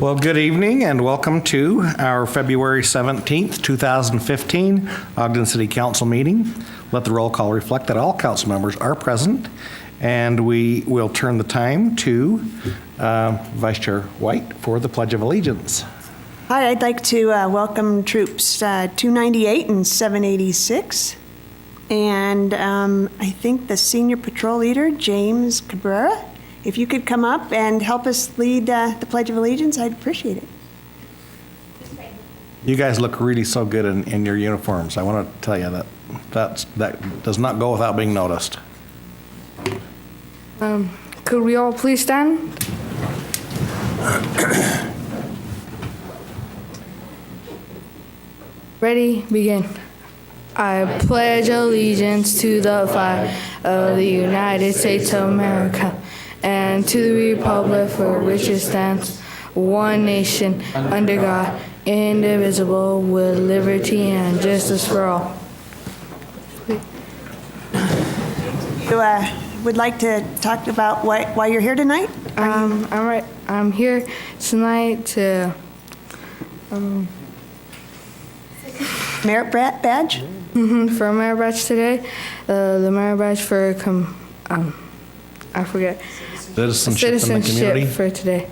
Well, good evening and welcome to our February 17th, 2015 Ogden City Council meeting. Let the roll call reflect that all council members are present, and we will turn the time to Vice Chair White for the Pledge of Allegiance. Hi, I'd like to welcome troops 298 and 786, and I think the Senior Patrol Leader, James Cabrera. If you could come up and help us lead the Pledge of Allegiance, I'd appreciate it. You guys look really so good in your uniforms. I want to tell you that does not go without being noticed. Could we all please stand? Ready, begin. I pledge allegiance to the flag of the United States of America and to the republic for which it stands, one nation, under God, indivisible, with liberty and justice for all. You would like to talk about why you're here tonight? I'm here tonight to Merit badge? for merit badge today. The merit badge for I forget. Citizenship in the community. For today.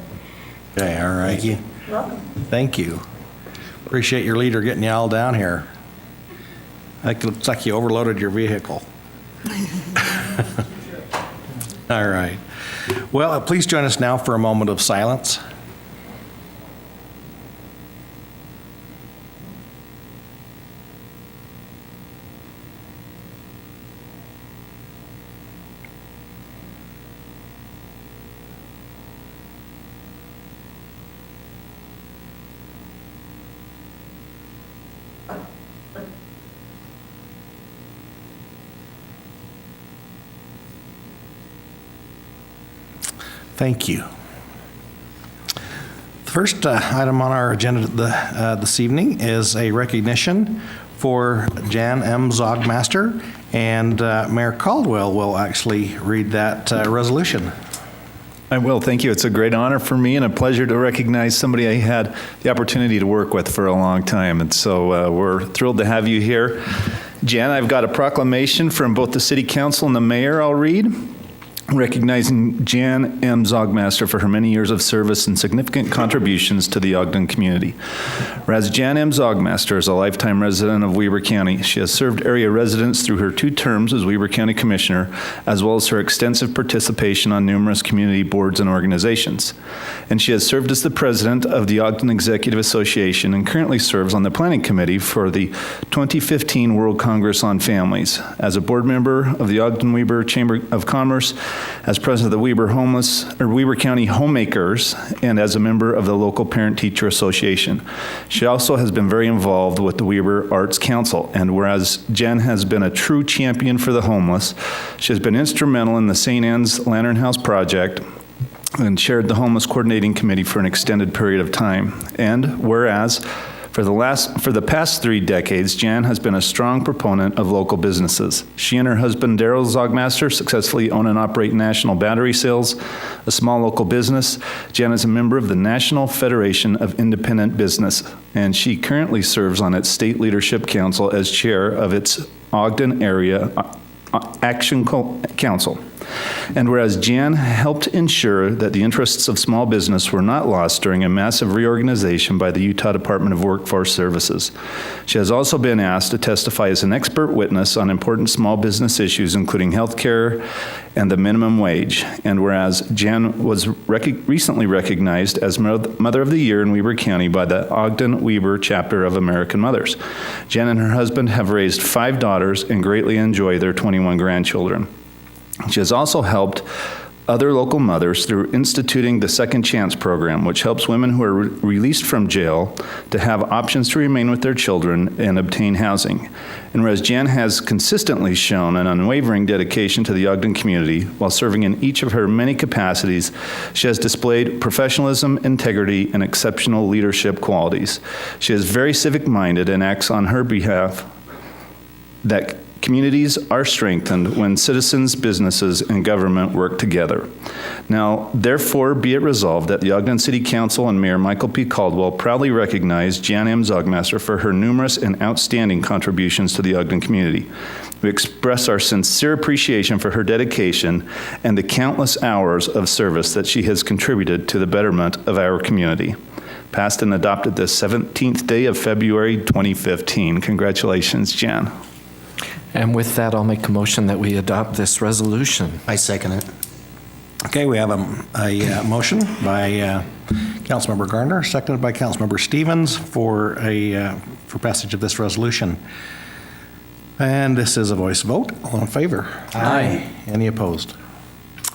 Okay, all right. You're welcome. Thank you. Appreciate your leader getting you all down here. It looks like you overloaded your vehicle. All right. Well, please join us now for a moment of silence. Thank you. The first item on our agenda this evening is a recognition for Jan M. Zogmaster, and Mayor Caldwell will actually read that resolution. I will, thank you. It's a great honor for me and a pleasure to recognize somebody I had the opportunity to work with for a long time. And so we're thrilled to have you here. Jan, I've got a proclamation from both the City Council and the Mayor I'll read, recognizing Jan M. Zogmaster for her many years of service and significant contributions to the Ogden community. Whereas Jan M. Zogmaster is a lifetime resident of Weber County, she has served area residents through her 2 terms as Weber County Commissioner, as well as her extensive participation on numerous community boards and organizations. And she has served as the president of the Ogden Executive Association and currently serves on the planning committee for the 2015 World Congress on Families. As a board member of the Ogden-Weber Chamber of Commerce, as president of the Weber County Homemakers, and as a member of the local Parent-Teacher Association. She also has been very involved with the Weber Arts Council, and whereas Jen has been a true champion for the homeless, she has been instrumental in the St. Anne's Lantern House project and chaired the Homeless Coordinating Committee for an extended period of time. And whereas for the past 3 decades, Jan has been a strong proponent of local businesses. She and her husband, Daryl Zogmaster, successfully own and operate National Battery Sales, a small local business. Jan is a member of the National Federation of Independent Business, and she currently serves on its State Leadership Council as chair of its Ogden Area Action Council. And whereas Jan helped ensure that the interests of small business were not lost during a massive reorganization by the Utah Department of Workforce Services, she has also been asked to testify as an expert witness on important small business issues, including health care and the minimum wage. And whereas Jan was recently recognized as Mother of the Year in Weber County by the Ogden-Weber chapter of American Mothers. Jan and her husband have raised 5 daughters and greatly enjoy their 21 grandchildren. She has also helped other local mothers through instituting the Second Chance program, which helps women who are released from jail to have options to remain with their children and obtain housing. And whereas Jan has consistently shown an unwavering dedication to the Ogden community while serving in each of her many capacities, she has displayed professionalism, integrity, and exceptional leadership qualities. She is very civic-minded and acts on her behalf that Communities are strengthened when citizens, businesses, and government work together. Now, therefore, be it resolved that the Ogden City Council and Mayor Michael P. Caldwell proudly recognize Jan M. Zogmaster for her numerous and outstanding contributions to the Ogden community. We express our sincere appreciation for her dedication and the countless hours of service that she has contributed to the betterment of our community. Passed and adopted this 17th day of February 2015. Congratulations, Jan. And with that, I'll make a motion that we adopt this resolution. I second it. Okay, we have a motion by Councilmember Gardner, seconded by Councilmember Stevens for passage of this resolution. And this is a voice vote. All in favor? Aye. Any opposed?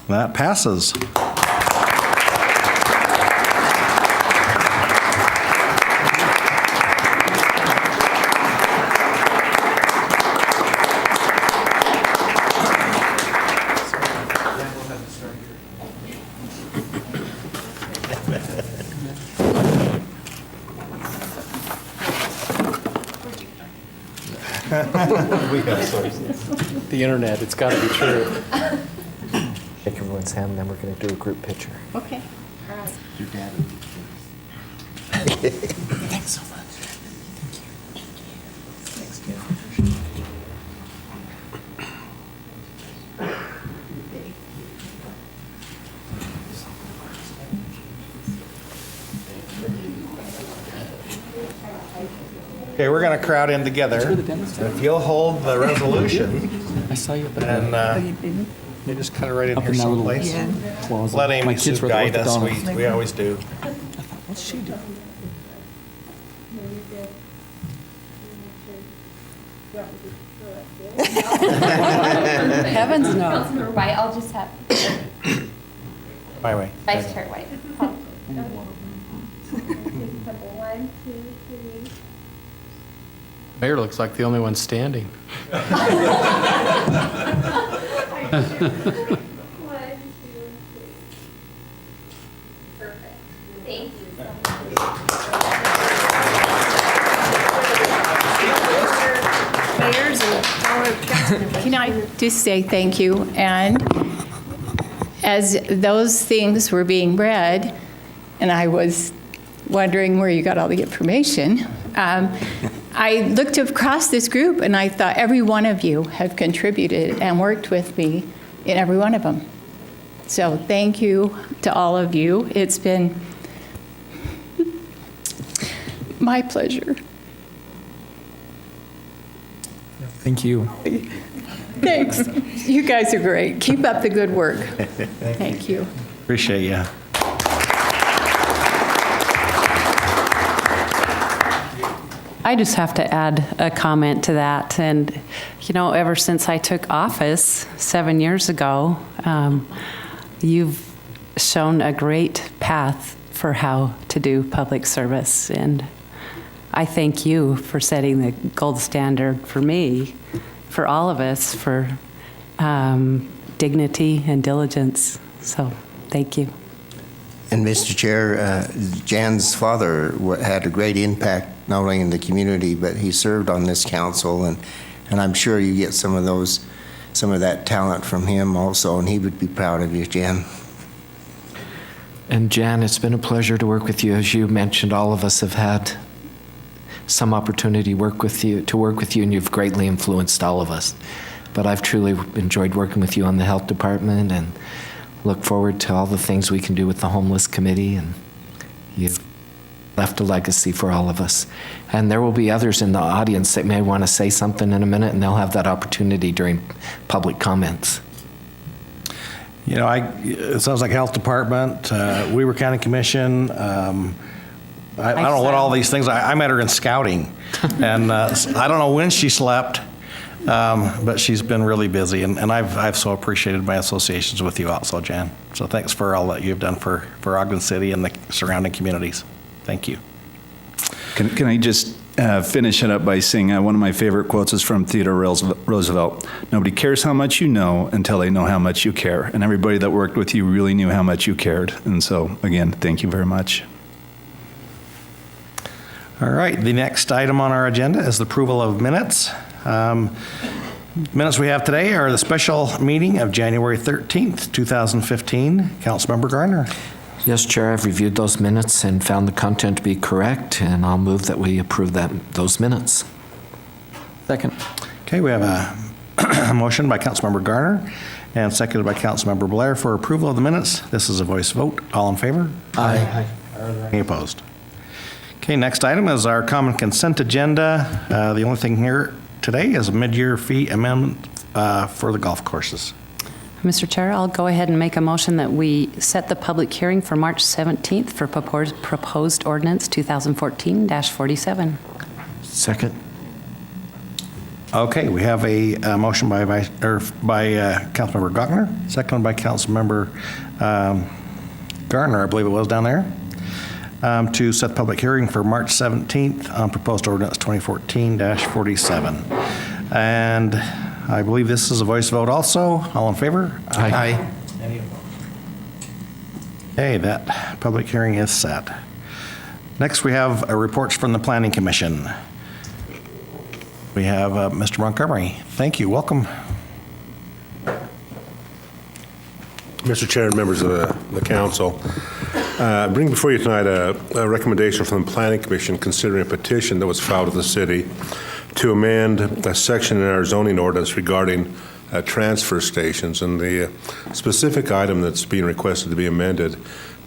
That passes. The internet, it's got to be true. Shake everyone's hand, then we're going to do a group picture. Okay. Your dad. Thanks so much. Okay, we're going to crowd in together. If you'll hold the resolution, I saw you up at and you just cut it right in Up here in that little someplace. plaza. Let My Amy kids Sue were at guide the us. orthodontist. We always do. What's she doing? Heavens no. Councilmember White, I'll just have My way. Vice Chair White. 1, 2, 3. Mayor looks like the only one standing. 1, 2, 3. Perfect. Thank you so much. Mayors and fellow councilmembers. Can I just say thank you? And as those things were being read, and I was wondering where you got all the information, I looked across this group and I thought every one of you have contributed and worked with me in every one of them. So thank you to all of you. It's been my pleasure. Thank you. Thanks. You guys are great. Keep up the good work. Thank you. Appreciate you. I just have to add a comment to that. And, you know, ever since I took office 7 years ago, you've shown a great path for how to do public service. And I thank you for setting the gold standard for me, for all of us, for dignity and diligence. So thank you. And Mr. Chair, Jan's father had a great impact not only in the community, but he served on this council, and I'm sure you get some of that talent from him also, and he would be proud of you, Jan. And Jan, it's been a pleasure to work with you. As you mentioned, all of us have had some opportunity to work with you, and you've greatly influenced all of us. But I've truly enjoyed working with you on the health department and look forward to all the things we can do with the homeless committee, and you've left a legacy for all of us. And there will be others in the audience that may want to say something in a minute, and they'll have that opportunity during public comments. You know, it sounds like Health Department, Weaver County Commission. I don't know what all these things. I met her in scouting, and I don't know when she slept, but she's been really busy, and I've so appreciated my associations with you also, Jan. So thanks for all that you've done for Ogden City and the surrounding communities. Thank you. Can I just finish it up by saying one of my favorite quotes is from Theodore Roosevelt. Nobody cares how much you know until they know how much you care. And everybody that worked with you really knew how much you cared. And so, again, thank you very much. All All right, the next item on our agenda is the approval of minutes. Minutes we have today are the special meeting of January 13th, 2015. Councilmember Garner. Yes, Chair, I've reviewed those minutes and found the content to be correct, and I'll move that we approve those minutes. Second. Okay, we have a motion by Councilmember Garner and seconded by Councilmember Blair for approval of the minutes. This is a voice vote. All in favor? Aye. Any opposed? Okay, next item is our common consent agenda. The only thing here today is a mid-year fee amendment for the golf courses. Mr. Chair, I'll go ahead and make a motion that we set the public hearing for March 17th for proposed ordinance 2014-47. Second. Okay, we have a motion by Councilmember Gochner, seconded by Councilmember Garner, I believe it was down there, to set the public hearing for March 17th on proposed ordinance 2014-47. And I believe this is a voice vote also. All in favor? Aye. Okay, that public hearing is set. Next, we have reports from the Planning Commission. We have Mr. Montgomery. Thank you. Welcome. Mr. Chair and members of the council, bring before you tonight a recommendation from the Planning Commission considering a petition that was filed with the city to amend a section in our zoning ordinance regarding transfer stations. And the specific item that's being requested to be amended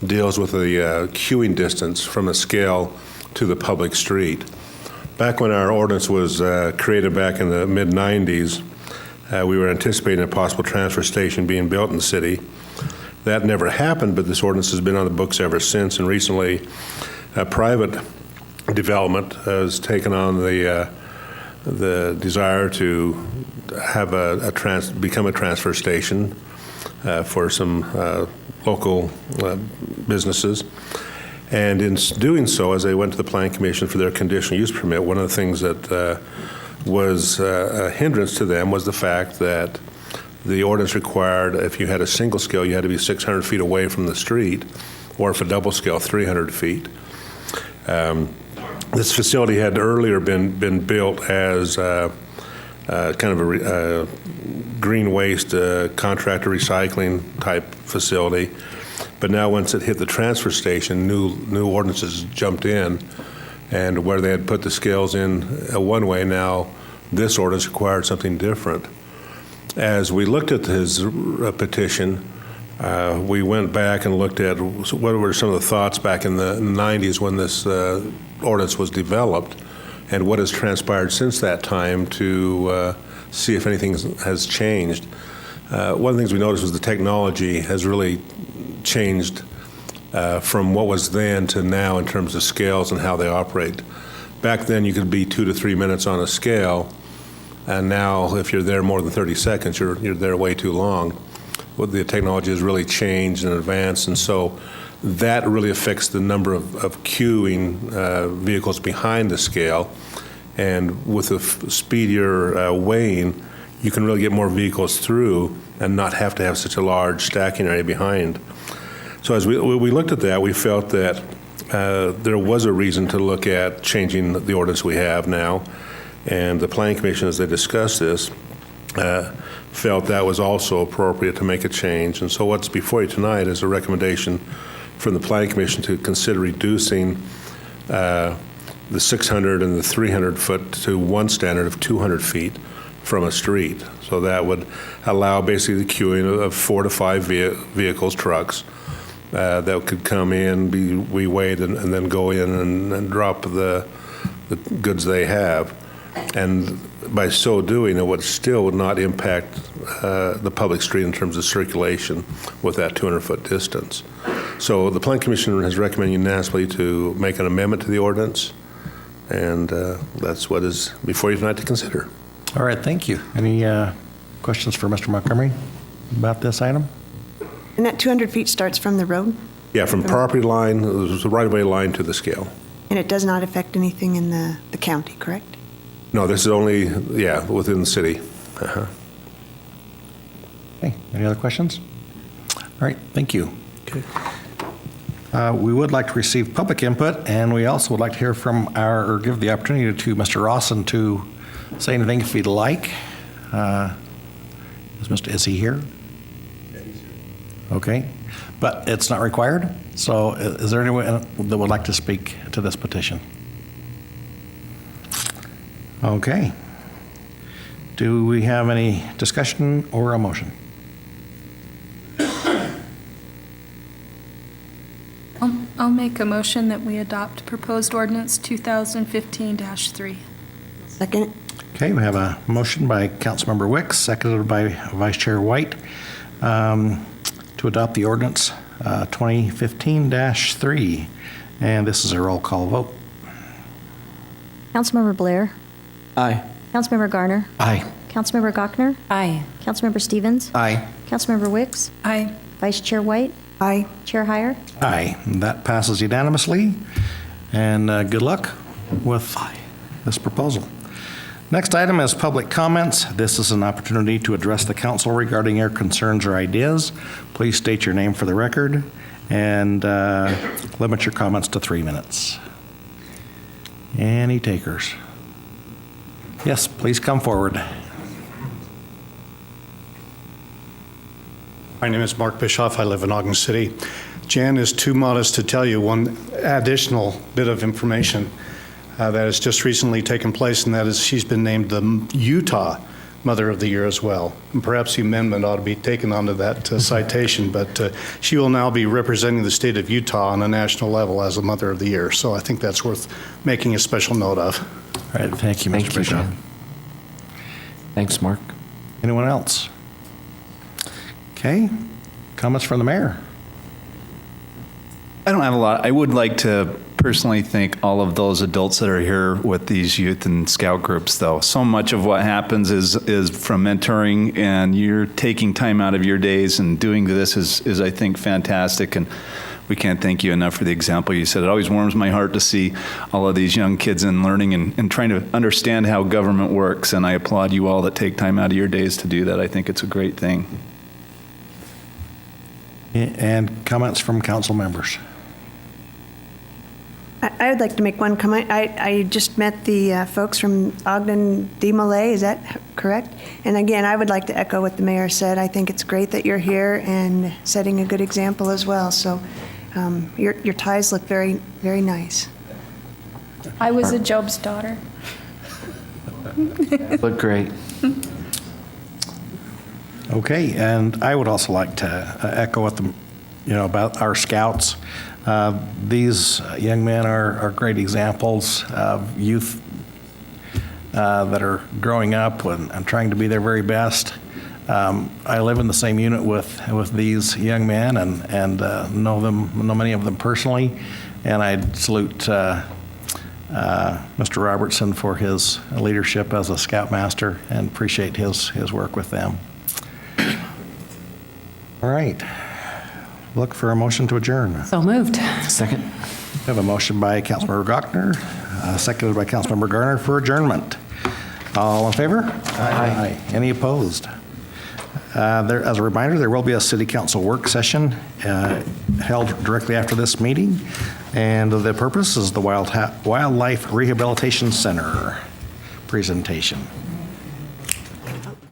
deals with the queuing distance from a scale to the public street. Back when our ordinance was created back in the mid-90s, we were anticipating a possible transfer station being built in the city. That never happened, but this ordinance has been on the books ever since, and recently a private development has taken on the desire to have become a transfer station for some local businesses. And in doing so, as they went to the Planning Commission for their conditional use permit, one of the things that was a hindrance to them was the fact that the ordinance required if you had a single scale, you had to be 600 feet away from the street, or if a double scale, 300 feet. This facility had earlier been built as kind of a green waste contractor recycling type facility. But now once it hit the transfer station, new ordinances jumped in, and where they had put the scales in one way, now this ordinance required something different. As we looked at his petition, we went back and looked at what were some of the thoughts back in the 90s when this ordinance was developed, and what has transpired since that time to see if anything has changed. One of the things we noticed was the technology has really changed from what was then to now in terms of scales and how they operate. Back then you could be 2 to 3 minutes on a scale, and now if you're there more than 30 seconds, you're there way too long. Well, the technology has really changed and advanced, and so that really affects the number of queuing vehicles behind the scale. And with a speedier weighing, you can really get more vehicles through and not have to have such a large stacking area behind. So as we looked at that, we felt that there was a reason to look at changing the ordinance we have now. And the Planning Commission, as they discussed this, felt that was also appropriate to make a change. And so what's before you tonight is a recommendation from the Planning Commission to consider reducing the 600 and the 300 foot to one standard of 200 feet from a street. So that would allow basically the queuing of 4 to 5 vehicles, trucks, that could come in, be weighed, and then go in and drop the goods they have. And by so doing, it would still not impact the public street in terms of circulation with that 200-foot distance. So the Planning Commission has recommended unanimously to make an amendment to the ordinance, and that's what is before you tonight to consider. All right, thank you. Any questions for Mr. Montgomery about this item? And that 200 feet starts from the road, Yeah, from property line, the right-of-way line to the scale. and it does not affect anything in the county, correct? No, this is only, within the city. Uh-huh. Okay, any other questions? All right, thank you. Okay. We would like to receive public input, and we also would like to hear from or give the opportunity to Mr. Rawson to say anything if he'd like. Is he here? Okay, but it's not required? So is there anyone that would like to speak to this petition? Okay. Do we have any discussion or a motion? I'll make a motion that we adopt proposed ordinance 2015-3. Second? Okay, we have a motion by Councilmember Wicks, seconded by Vice Chair White, to adopt the ordinance 2015-3. And this is a roll call vote. Councilmember Blair. Aye. Councilmember Garner. Aye. Councilmember Gochner. Aye. Councilmember Stevens. Aye. Councilmember Wicks. Aye. Vice Chair White. Aye. Chair Heyer. Aye, and that passes unanimously. And good luck with this proposal. Next item is public comments. This is an opportunity to address the council regarding your concerns or ideas. Please state your name for the record and limit your comments to 3 minutes. Any takers? Yes, please come forward. My name is Mark Bischoff. I live in Ogden City. Jan is too modest to tell you one additional bit of information that has just recently taken place, and that is she's been named the Utah Mother of the Year as well. And perhaps the amendment ought to be taken onto that citation, but she will now be representing the state of Utah on a national level as a Mother of the Year. So I think that's worth making a special note of. All right, thank you, Mr. Bischoff. Jan. Thanks, Mark. Anyone else? Okay, comments from the mayor? I don't have a lot. I would like to personally thank all of those adults that are here with these youth and scout groups, though. So much of what happens is from mentoring, and you're taking time out of your days and doing this is I think, fantastic. And we can't thank you enough for the example you said. It always warms my heart to see all of these young kids and learning and trying to understand how government works. And I applaud you all that take time out of your days to do that. I think it's a great thing. And comments from council members? I would like to make one comment. I just met the folks from Ogden DeMolay, is that correct? And again, I would like to echo what the mayor said. I think it's great that you're here and setting a good example as well. So your ties look very, very nice. I was a Job's daughter. Look great. Okay, and I would also like to echo what about our scouts. These young men are great examples of youth that are growing up and trying to be their very best. I live in the same unit with these young men and know many of them personally, and I salute Mr. Robertson for his leadership as a scoutmaster and appreciate his work with them. All right. Look for a motion to adjourn. So moved. Second. We have a motion by Councilmember Gochner, seconded by Councilmember Garner for adjournment. All in favor? Aye. Any opposed? As a reminder, there will be a city council work session held directly after this meeting, and the purpose is the Wildlife Rehabilitation Center presentation.